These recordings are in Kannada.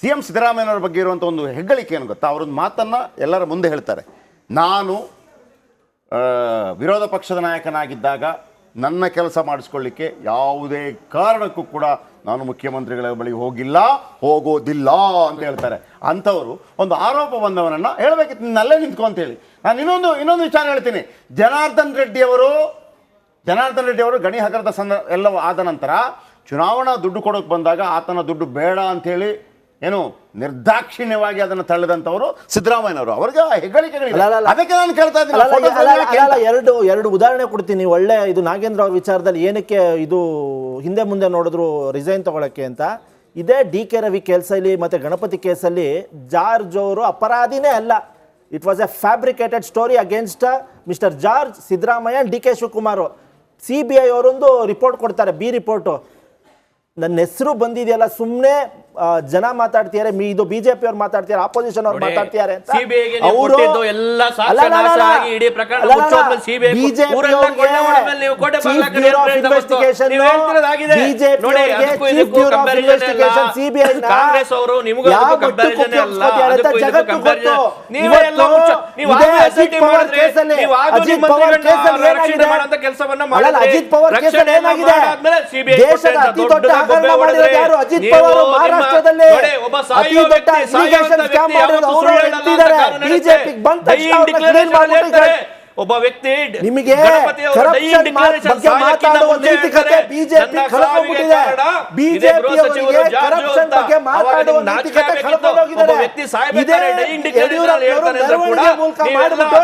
CM ಸಿದ್ದರಾಮಯ್ಯನವರ ಬಗ್ಗೆ ಇರುವಂಥ ಒಂದು ಹೆಗ್ಗಳಿಕೆ ಏನು ಗೊತ್ತಾ, ಅವರೊಂದು ಮಾತನ್ನು ಎಲ್ಲರ ಮುಂದೆ ಹೇಳ್ತಾರೆ. ನಾನು ವಿರೋಧ ಪಕ್ಷದ ನಾಯಕನಾಗಿದ್ದಾಗ ನನ್ನ ಕೆಲಸ ಮಾಡಿಸ್ಕೊಳ್ಳಿಕ್ಕೆ ಯಾವುದೇ ಕಾರಣಕ್ಕೂ ಕೂಡ ನಾನು ಮುಖ್ಯಮಂತ್ರಿಗಳ ಬಳಿ ಹೋಗಿಲ್ಲ, ಹೋಗೋದಿಲ್ಲ ಅಂತ ಹೇಳ್ತಾರೆ. ಅಂಥವರು ಒಂದು ಆರೋಪ ಬಂದವನನ್ನು ಹೇಳಬೇಕಿತ್ತು, ನಿನ್ನಲ್ಲೇ ನಿಂತ್ಕೊ ಅಂತೇಳಿ. ನಾನು ಇನ್ನೊಂದು ವಿಚಾರ ಹೇಳ್ತೀನಿ. ಜನಾರ್ದನ್ ರೆಡ್ಡಿ ಅವರು ಗಣಿ ಹಗರದ ಎಲ್ಲವೂ ಆದ ನಂತರ ಚುನಾವಣಾ ದುಡ್ಡು ಕೊಡೋಕೆ ಬಂದಾಗ ಆತನ ದುಡ್ಡು ಬೇಡ ಅಂಥೇಳಿ ಏನು ನಿರ್ದಾಕ್ಷಿಣ್ಯವಾಗಿ ಅದನ್ನು ತಳ್ಳಿದಂಥವರು ಸಿದ್ದರಾಮಯ್ಯನವರು. ಅವ್ರಿಗೆ ಹೆಗ್ಗಳಿಕೆಗಳಿಲ್ಲ. ಅದಕ್ಕೆ ನಾನು ಕೇಳ್ತಾ ಇದ್ದೀನಿ. ಎರಡು ಉದಾಹರಣೆ ಕೊಡ್ತೀನಿ. ಒಳ್ಳೆ ಇದು ನಾಗೇಂದ್ರ ಅವ್ರ ವಿಚಾರದಲ್ಲಿ ಏನಕ್ಕೆ ಇದು ಹಿಂದೆ ಮುಂದೆ ನೋಡಿದ್ರು ರಿಸೈನ್ ತಗೊಳಕ್ಕೆ ಅಂತ. ಇದೇ DK ರವಿ ಕೇಸಲ್ಲಿ ಮತ್ತೆ ಗಣಪತಿ ಕೇಸಲ್ಲಿ ಜಾರ್ಜ್ ಅವರು ಅಪರಾಧಿನೇ ಅಲ್ಲ. It was A fabricated story against mister George, Siddaramaiah, DK Shivakumar. CBI ಅವರೊಂದು ರಿಪೋರ್ಟ್ ಕೊಡ್ತಾರೆ, ಬಿ ರಿಪೋರ್ಟು. ನನ್ನ ಹೆಸರು ಬಂದಿದೆಯಲ್ಲ, ಸುಮ್ಮನೆ ಜನ ಮಾತಾಡ್ತಿದ್ದಾರೆ, ಇದು ಬಿಜೆಪಿ ಅವ್ರು ಮಾತಾಡ್ತಿದ್ದಾರೆ, ಆಪೋಸಿಷನ್ ಅವ್ರು ಮಾತಾಡ್ತಿದ್ದಾರೆ ಅಂತ. ಅಜಿತ್ ಪವಾರ್ ಕೇಸಲ್ಲಿ ಏನಾಗಿದೆ? ದೇಶದ ಅತಿ ದೊಡ್ಡ ಹಗರಣ ಮಾಡಿರೋದು ಯಾರು? ಅಜಿತ್ ಪವಾರ್. ಮಹಾರಾಷ್ಟ್ರದಲ್ಲಿ ಅತಿ ದೊಡ್ಡ ಇರಿಗೇಷನ್ ಸ್ಕ್ಯಾಮ್ ಮಾಡಿರೋದು ಅವರು ಎತ್ತಿದ್ದಾರೆ. ಬಿಜೆಪಿಗೆ ಬಂದ ತಕ್ಷಣ ಅವ್ರನ್ನ ಕ್ಲೀನ್ ಮಾಡ್ಬಿಟ್ಟಿದ್ದಾರೆ. ಒಬ್ಬ ವ್ಯಕ್ತಿ ನಿಮಗೆ ಕರಪ್ಷನ್ ಬಗ್ಗೆ ಮಾತಾಡುವ ನೈತಿಕತೆ ಬಿಜೆಪಿ ಕಳ್ಕೊಂಡ್ಬಿಟ್ಟಿದೆ. ಬಿಜೆಪಿ ಅವರಿಗೆ ಕರಪ್ಷನ್ ಬಗ್ಗೆ ಮಾತಾಡುವ ನೈತಿಕತೆ ಕಳ್ಕೊಂಡೋಗಿದ್ದಾರೆ. ಇದೇ ಯಡಿಯೂರಪ್ಪ ಮೆರವಣಿಗೆ ಮೂಲಕ ಮಾಡಿಬಿಟ್ಟು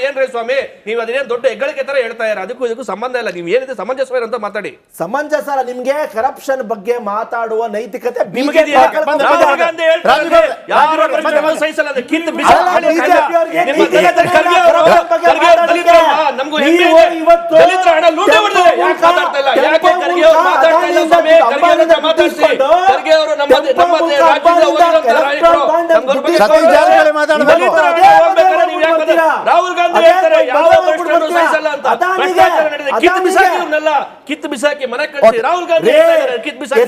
ಏನ್ರಿ ಸ್ವಾಮಿ ನೀವು ಅದೇನು ದೊಡ್ಡ ಹೆಗ್ಗಳಿಕೆ ತರ ಹೇಳ್ತಾ ಇದ್ದಾರೆ. ಅದಕ್ಕೂ ಇದಕ್ಕೂ ಸಂಬಂಧ ಇಲ್ಲ. ನೀವು ಏನಿದೆ ಸಮಂಜಸ ಅಂತ ಮಾತಾಡಿ. ಸಮಂಜಸ ಅಲ್ಲ. ನಿಮ್ಗೆ ಕರಪ್ಷನ್ ಬಗ್ಗೆ ಮಾತಾಡುವ ನೈತಿಕತೆ ರಾಹುಲ್ ಗಾಂಧಿ ಕಿತ್ತು ಬಿಸಾಕಿ ಮನೆ ಕಳಿಸಿ ರಾಹುಲ್ ಗಾಂಧಿ ಕಿತ್ತು ಬಿಸಾಕಿ.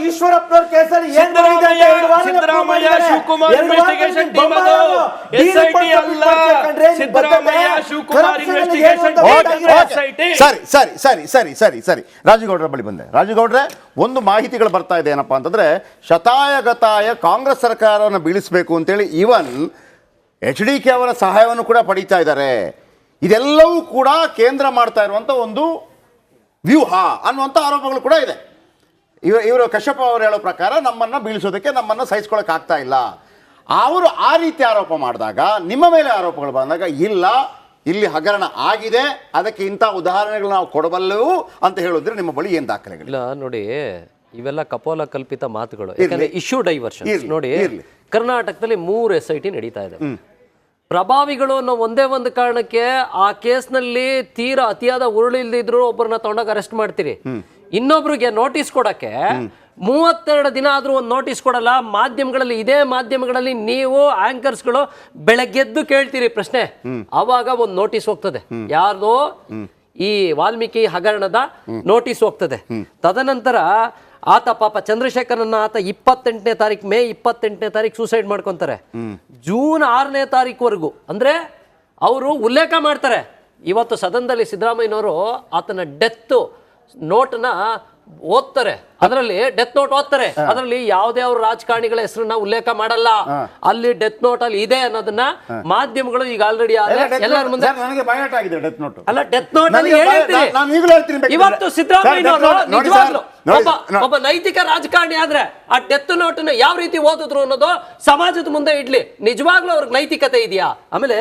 ಈಶ್ವರಪ್ಪನವ್ರ ಕೇಸಲ್ಲಿ ಸಿದ್ದರಾಮಯ್ಯ ಶಿವಕುಮಾರ್ ಇನ್ವೆಸ್ಟಿಗೇಷನ್ ಟೀಮ್ ಅದು SIT ಅಲ್ಲ. ಸಿದ್ದರಾಮಯ್ಯ ಶಿವಕುಮಾರ್ ಇನ್ವೆಸ್ಟಿಗೇಷನ್ ಸರಿ ರಾಜುಗೌಡರ ಬಳಿ ಬಂದೆ. ರಾಜುಗೌಡ್ರೆ, ಒಂದು ಮಾಹಿತಿಗಳು ಬರ್ತಾ ಇದೆ ಏನಪ್ಪಾ ಅಂತಂದ್ರೆ, ಶತಾಯಗತಾಯ ಕಾಂಗ್ರೆಸ್ ಸರ್ಕಾರವನ್ನು ಬೀಳಿಸಬೇಕು ಅಂತೇಳಿ ಈವನ್ HDK ಅವರ ಸಹಾಯವನ್ನು ಕೂಡ ಪಡೀತಾ ಇದ್ದಾರೆ. ಇದೆಲ್ಲವೂ ಕೂಡ ಕೇಂದ್ರ ಮಾಡ್ತಾ ಇರುವಂಥ ಒಂದು ವ್ಯೂಹ ಅನ್ನುವಂಥ ಆರೋಪಗಳು ಕೂಡ ಇದೆ. ಇವರು ಕಶ್ಯಪ ಅವರು ಹೇಳೋ ಪ್ರಕಾರ ನಮ್ಮನ್ನು ಬೀಳಿಸೋದಕ್ಕೆ, ನಮ್ಮನ್ನು ಸಹಿಸ್ಕೊಳ್ಳೋಕೆ ಆಗ್ತಾ ಇಲ್ಲ. ಅವರು ಆ ರೀತಿ ಆರೋಪ ಮಾಡಿದಾಗ, ನಿಮ್ಮ ಮೇಲೆ ಆರೋಪಗಳು ಬಂದಾಗ, ಇಲ್ಲ ಇಲ್ಲಿ ಹಗರಣ ಆಗಿದೆ, ಅದಕ್ಕೆ ಇಂಥ ಉದಾಹರಣೆಗಳು ನಾವು ಕೊಡಬಲ್ಲೆವು ಅಂತ ಹೇಳಿದ್ರೆ ನಿಮ್ಮ ಬಳಿ ಏನು ದಾಖಲೆಗಳು? ಇಲ್ಲ ನೋಡಿ, ಇವೆಲ್ಲ ಕಪೋಲ ಕಲ್ಪಿತ ಮಾತುಗಳು. ಯಾಕಂದ್ರೆ ಇಶ್ಯೂ ಡೈವರ್ಷನ್ ನೋಡಿ, ಕರ್ನಾಟಕದಲ್ಲಿ 3 SIT ನಡೀತಾ ಇದೆ. ಪ್ರಭಾವಿಗಳು ಅನ್ನೋ ಒಂದೇ ಒಂದು ಕಾರಣಕ್ಕೆ ಆ ಕೇಸ್ನಲ್ಲಿ ತೀರಾ ಅತಿಯಾದ ಉರುಳಿಲ್ದಿದ್ರು ಒಬ್ಬರನ್ನ ತಗೊಂಡಾಗ ಅರೆಸ್ಟ್ ಮಾಡ್ತೀರಿ. ಇನ್ನೊಬ್ರಿಗೆ ನೋಟಿಸ್ ಕೊಡಕ್ಕೆ 32 ದಿನ ಆದ್ರೂ ಒಂದು ನೋಟಿಸ್ ಕೊಡಲ್ಲ. ಮಾಧ್ಯಮಗಳಲ್ಲಿ, ಇದೇ ಮಾಧ್ಯಮಗಳಲ್ಲಿ ನೀವು ಆಂಕರ್ಸ್ಗಳು ಬೆಳಗ್ಗೆದ್ದು ಕೇಳ್ತೀರಿ ಪ್ರಶ್ನೆ, ಅವಾಗ ಒಂದು ನೋಟಿಸ್ ಹೋಗ್ತದೆ. ಯಾರ್ದೋ ಈ ವಾಲ್ಮೀಕಿ ಹಗರಣದ ನೋಟಿಸ್ ಹೋಗ್ತದೆ. ತದನಂತರ ಆತ ಪಾಪ ಚಂದ್ರಶೇಖರನ್ನ ಆತ 28ನೇ ತಾರೀಕು, ಮೇ 28ನೇ ತಾರೀಕು ಸೂಸೈಡ್ ಮಾಡ್ಕೊಂತಾರೆ. ಜೂನ್ 6ನೇ ತಾರೀಕುವರೆಗೂ ಅಂದ್ರೆ ಅವರು ಉಲ್ಲೇಖ ಮಾಡ್ತಾರೆ. ಇವತ್ತು ಸದನದಲ್ಲಿ ಸಿದ್ದರಾಮಯ್ಯನವರು ಆತನ ಡೆತ್ ನೋಟ್ನ ಓದ್ತಾರೆ, ಅದರಲ್ಲಿ ಡೆತ್ ನೋಟ್ ಓದ್ತಾರೆ. ಅದರಲ್ಲಿ ಯಾವುದೇ ಅವ್ರ ರಾಜಕಾರಣಿಗಳ ಹೆಸರನ್ನ ಉಲ್ಲೇಖ ಮಾಡಲ್ಲ. ಅಲ್ಲಿ ಡೆತ್ ನೋಟ್ ಅಲ್ಲಿ ಇದೆ ಅನ್ನೋದನ್ನ ಮಾಧ್ಯಮಗಳು ಈಗ ಆಲ್ರೆಡಿ ಎಲ್ಲರ ಮುಂದೆ ಅಲ್ಲ, ಡೆತ್ ನೋಟ್ ಅಲ್ಲಿ ಇವತ್ತು ಸಿದ್ದರಾಮಯ್ಯನವರು ಒಬ್ಬ ನೈತಿಕ ರಾಜಕಾರಣಿ ಆದ್ರೆ ಆ ಡೆತ್ ನೋಟ್ ಯಾವ ರೀತಿ ಓದಿದ್ರು ಅನ್ನೋದು ಸಮಾಜದ ಮುಂದೆ ಇಡ್ಲಿ. ನಿಜವಾಗ್ಲೂ ಅವ್ರಿಗೆ ನೈತಿಕತೆ ಇದೆಯಾ? ಆಮೇಲೆ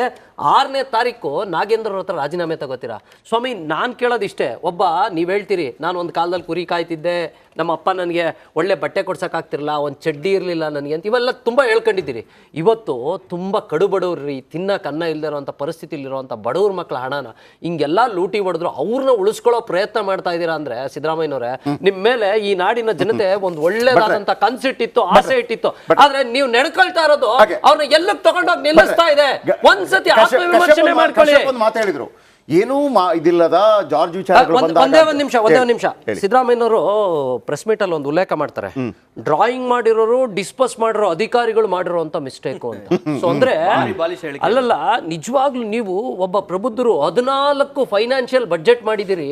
6ನೇ ತಾರೀಕು ನಾಗೇಂದ್ರ ಅವ್ರ ಹತ್ರ ರಾಜೀನಾಮೆ ತಗೋತೀರಾ? ಸ್ವಾಮಿ, ನಾನ್ ಕೇಳೋದಿಷ್ಟೇ. ಒಬ್ಬ ನೀವ್ ಹೇಳ್ತೀರಿ, ನಾನು ಒಂದು ಕಾಲದಲ್ಲಿ ಕುರಿ ಕಾಯ್ತಿದ್ದೆ, ನಮ್ಮ ಅಪ್ಪ ನನಗೆ ಒಳ್ಳೆ ಬಟ್ಟೆ ಕೊಡ್ಸೋಕ್ಕಾಗ್ತಿರಲ್ಲ, ಒಂದು ಚಡ್ಡಿ ಇರಲಿಲ್ಲ ನನಗೆ ಅಂತ, ಇವೆಲ್ಲ ತುಂಬ ಹೇಳ್ಕೊಂಡಿದ್ದೀರಿ. ಇವತ್ತು ತುಂಬ ಕಡು ಬಡವ್ರಿ, ತಿನ್ನಕ್ಕೆ ಅನ್ನ ಇಲ್ಲದೆ ಇರೋಂಥ ಪರಿಸ್ಥಿತಿಲಿರುವಂಥ ಬಡವ್ರ ಮಕ್ಕಳ ಹಣನ ಹಿಂಗೆಲ್ಲ ಲೂಟಿ ಹೊಡೆದ್ರು ಅವ್ರನ್ನ ಉಳಿಸ್ಕೊಳ್ಳೋ ಪ್ರಯತ್ನ ಮಾಡ್ತಾ ಇದ್ದೀರಾ ಅಂದರೆ ಸಿದ್ದರಾಮಯ್ಯನವರೇ, ನಿಮ್ಮ ಮೇಲೆ ಈ ನಾಡಿನ ಜನತೆ ಒಂದು ಒಳ್ಳೇದಾದಂಥ ಕನ್ಸಿಟ್ಟಿತ್ತು, ಆಸೆ ಇಟ್ಟಿತ್ತು. ಆದ್ರೆ ನೀವು ನಡ್ಕೊಳ್ತಾ ಇರೋದು ಅವ್ರನ್ನ ಎಲ್ಲಕ್ಕೆ ತಗೊಂಡೋಗಿ ನಿಲ್ಲಿಸ್ತಾ ಇದೆ. ಒಂದ್ಸತಿ ಆತ್ಮವಿಮರ್ಶನೆ ಮಾಡ್ಕೊಳ್ಳಿ. ಮಾತಾಡಿದ್ರು, ಏನೂ ಇದಿಲ್ಲದ ಜಾರ್ಜ್ ವಿಚಾರಗಳು ಒಂದೇ ಒಂದು ನಿಮಿಷ ಸಿದ್ದರಾಮಯ್ಯನವರು ಪ್ರೆಸ್ ಮೀಟ್ ಅಲ್ಲಿ ಒಂದು ಉಲ್ಲೇಖ ಮಾಡ್ತಾರೆ, ಡ್ರಾಯಿಂಗ್ ಮಾಡಿರೋರು ಡಿಸ್ಪಸ್ ಮಾಡಿರೋ ಅಧಿಕಾರಿಗಳು ಮಾಡಿರೋ ಅಂತ ಮಿಸ್ಟೇಕು ಅಂತ. ಸೊ ಅಂದ್ರೆ ಅಲ್ಲಲ್ಲ, ನಿಜವಾಗ್ಲೂ ನೀವು ಒಬ್ಬ ಪ್ರಬುದ್ಧರು 14 ಫೈನಾನ್ಷಿಯಲ್ ಬಡ್ಜೆಟ್ ಮಾಡಿದಿರಿ,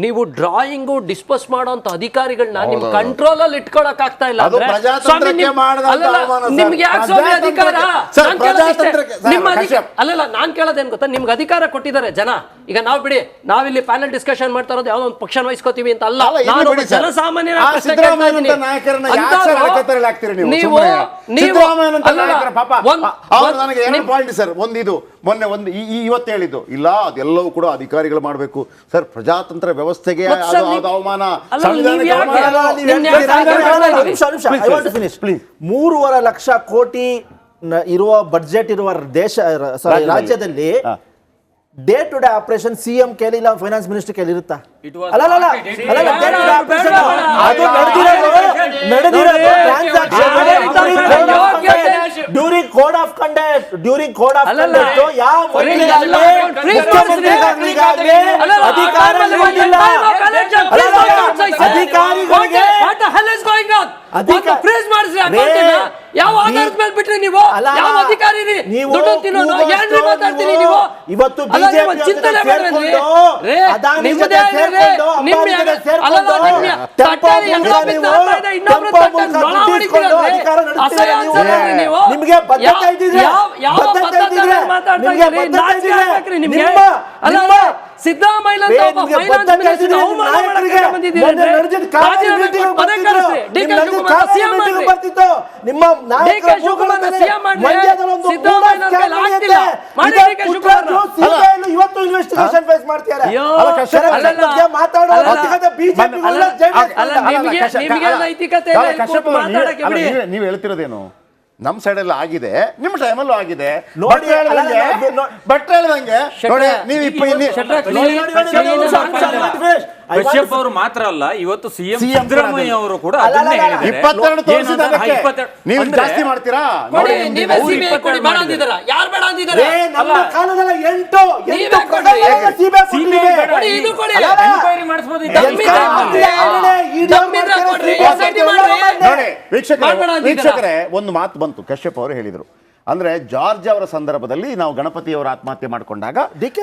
ನೀವು ಡ್ರಾಯಿಂಗು ಡಿಸ್ಪಸ್ ಮಾಡೋ ಅಂತ ಅಧಿಕಾರಿಗಳನ್ನ ನಿಮ್ ಕಂಟ್ರೋಲ್ ಅಲ್ಲಿ ಇಟ್ಕೊಳಕ್ ಆಗ್ತಾ ಇಲ್ಲ ಅಂದ್ರೆ ನಿಮ್ಗೆ ಯಾಕೆ ಸ್ವಾಮಿ ಅಧಿಕಾರ? ಅಲ್ಲಲ್ಲ, ನಾನ್ ಕೇಳೋದೇನ್ ಗೊತ್ತಾ, ನಿಮ್ಗೆ ಅಧಿಕಾರ ಕೊಟ್ಟಿದ್ದಾರೆ ಜನ. ಈಗ ನಾವ್ ಬಿಡಿ, ನಾವಿಲ್ಲಿ ಪ್ಯಾನಲ್ ಡಿಸ್ಕಷನ್ ಮಾಡ್ತಾ ಇರೋದು ಯಾವ್ದೋ ಒಂದು ಪಕ್ಷ ವಹಿಸ್ಕೋತೀವಿ ಅಂತ ಅಲ್ಲ, ನಾನು ಜನಸಾಮಾನ್ಯ ಇವತ್ತು ಹೇಳಿದ್ದು ಇಲ್ಲ, ಅದೆಲ್ಲವೂ ಕೂಡ ಅಧಿಕಾರಿಗಳು ಮಾಡಬೇಕು ಸರ್. ಪ್ರಜಾತಂತ್ರ ವ್ಯವಸ್ಥೆಗೆ ಅವಮಾನ. 3.5 ಲಕ್ಷ ಕೋಟಿ ಇರುವ ಬಡ್ಜೆಟ್ ಇರುವ ರಾಜ್ಯದಲ್ಲಿ day to day operation CM ಕೇಳಿ ಇಲ್ಲ ಫೈನಾನ್ಸ್ ಮಿನಿಸ್ಟರ್ ಕೇಳಿ ಇರುತ್ತಾ? ಡ್ಯೂರಿಂಗ್ ಕೋಡ್ ಆಫ್ ಕಂಡಕ್ಟ್ ಯಾವ ಇವತ್ತು ನಿಮಗೆ ಇವತ್ತು ಇನ್ವೆಸ್ಟಿಗೇಷನ್ ಫೇಸ್ ಮಾಡ್ತಾರೆ. ನೀವು ಹೇಳ್ತಿರೋದೇನು? ನಮ್ಮ ಸೈಡಲ್ಲಿ ಆಗಿದೆ, ನಿಮ್ಮ ಟೈಮಲ್ಲೂ ಆಗಿದೆ. ಕಶ್ಯಪ್ ಅವರು ಮಾತ್ರ ಅಲ್ಲ, ಇವತ್ತು ಸಿಎಂ ಸಿದ್ದರಾಮಯ್ಯ ಅವರು ಕೂಡ ಅದನ್ನೇ ಹೇಳಿದ್ದಾರೆ. 22 ಜಾಸ್ತಿ ಮಾಡ್ತೀರಾ? ವೀಕ್ಷಕರೇ, ಒಂದು ಮಾತು ಬಂತು, ಕಶ್ಯಪ್ ಅವರು ಹೇಳಿದ್ರು. ಅಂದ್ರೆ ಜಾರ್ಜ್ ಅವರ ಸಂದರ್ಭದಲ್ಲಿ ನಾವು ಗಣಪತಿ ಅವರ ಆತ್ಮಹತ್ಯೆ ಮಾಡಿಕೊಂಡಾಗ ಡಿ ಕೆ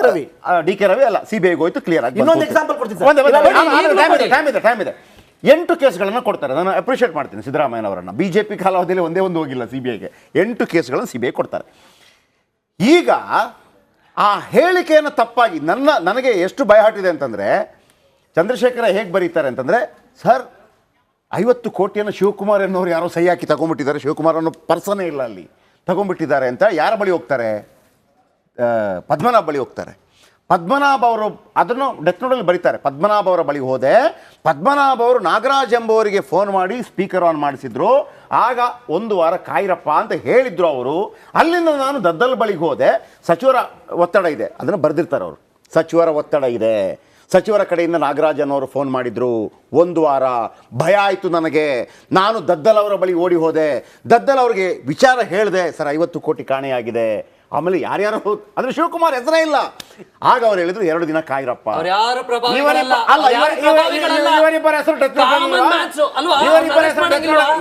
ರವಿ ಅಲ್ಲ, ಸಿಬಿಐಗೆ ಹೋಯ್ತು, ಕ್ಲಿಯರ್ ಆಗಿ. ಇನ್ನೊಂದು ಎಕ್ಸಾಂಪಲ್ ಕೊಡ್ತೀನಿ, ಟೈಮ್ ಇದೆ. 8 ಕೇಸ್ಗಳನ್ನು ಕೊಡ್ತಾರೆ. ನಾನು ಅಪ್ರಿಷಿಯೇಟ್ ಮಾಡ್ತೀನಿ ಸಿದ್ದರಾಮಯ್ಯನವರನ್ನ. ಬಿಜೆಪಿ ಕಾಲಾವಧಿಯಲ್ಲಿ ಒಂದೇ ಒಂದು ಹೋಗಿಲ್ಲ ಸಿಬಿಐಗೆ. 8 ಕೇಸ್ಗಳನ್ನು ಸಿಬಿಐ ಕೊಡ್ತಾರೆ. ಈಗ ಆ ಹೇಳಿಕೆಯನ್ನು ತಪ್ಪಾಗಿ ನನಗೆ ಎಷ್ಟು ಭಯಹಟ್ಟಿದೆ ಅಂತಂದ್ರೆ, ಚಂದ್ರಶೇಖರ ಹೇಗೆ ಬರೀತಾರೆ ಅಂತಂದ್ರೆ, ಸರ್ 50 ಕೋಟಿಯನ್ನು ಶಿವಕುಮಾರ್ ಎನ್ನುವರು ಯಾರೋ ಸಹಿ ಹಾಕಿ ತಗೊಂಡ್ಬಿಟ್ಟಿದ್ದಾರೆ, ಶಿವಕುಮಾರ್ ಅನ್ನೋ ಪರ್ಸನೇ ಇಲ್ಲ ಅಲ್ಲಿ, ತಗೊಂಡ್ಬಿಟ್ಟಿದ್ದಾರೆ ಅಂತ. ಯಾರ ಬಳಿ ಹೋಗ್ತಾರೆ? ಪದ್ಮನಾಭ ಬಳಿ ಹೋಗ್ತಾರೆ. ಪದ್ಮನಾಭ ಅವರು ಅದನ್ನು ಡೆತ್ ನೋಟಲ್ಲಿ ಬರೀತಾರೆ. ಪದ್ಮನಾಭ ಅವರ ಬಳಿ ಹೋದೆ, ಪದ್ಮನಾಭ ಅವರು ನಾಗರಾಜ್ ಎಂಬುವರಿಗೆ ಫೋನ್ ಮಾಡಿ ಸ್ಪೀಕರ್ ಆನ್ ಮಾಡಿಸಿದ್ರು. ಆಗ 1 ವಾರ ಕಾಯಿರಪ್ಪ ಅಂತ ಹೇಳಿದ್ರು ಅವರು. ಅಲ್ಲಿಂದ ನಾನು ದದ್ದಲ್ ಬಳಿಗೆ ಹೋದೆ, ಸಚಿವರ ಒತ್ತಡ ಇದೆ, ಅದನ್ನು ಬರೆದಿರ್ತಾರೆ ಅವರು. ಸಚಿವರ ಒತ್ತಡ ಇದೆ, ಸಚಿವರ ಕಡೆಯಿಂದ ನಾಗರಾಜ್ ಅನ್ನೋರು ಫೋನ್ ಮಾಡಿದ್ರು. 1 ವಾರ ಭಯ ಆಯಿತು ನನಗೆ. ನಾನು ದದ್ದಲ್ ಅವರ ಬಳಿ ಓಡಿ ಹೋದೆ, ದದ್ದಲ್ ಅವ್ರಿಗೆ ವಿಚಾರ ಹೇಳಿದೆ, ಸರ್ 50 ಕೋಟಿ ಕಾಣೆಯಾಗಿದೆ. ಆಮೇಲೆ ಯಾರ್ಯಾರು ಅಂದ್ರೆ ಶಿವಕುಮಾರ್ ಹೆಸರೇ ಇಲ್ಲ. ಆಗ ಅವ್ರು ಹೇಳಿದ್ರು 2 ದಿನ ಕಾಯಿರಪ್ಪ.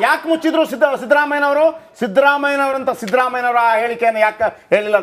ಯಾಕೆ ಮುಚ್ಚಿದ್ರು ಸಿದ್ದರಾಮಯ್ಯನವರು? ಸಿದ್ದರಾಮಯ್ಯನವರ ಹೇಳಿಕೆಯನ್ನು ಯಾಕೆ ಹೇಳಿಲ್ಲ?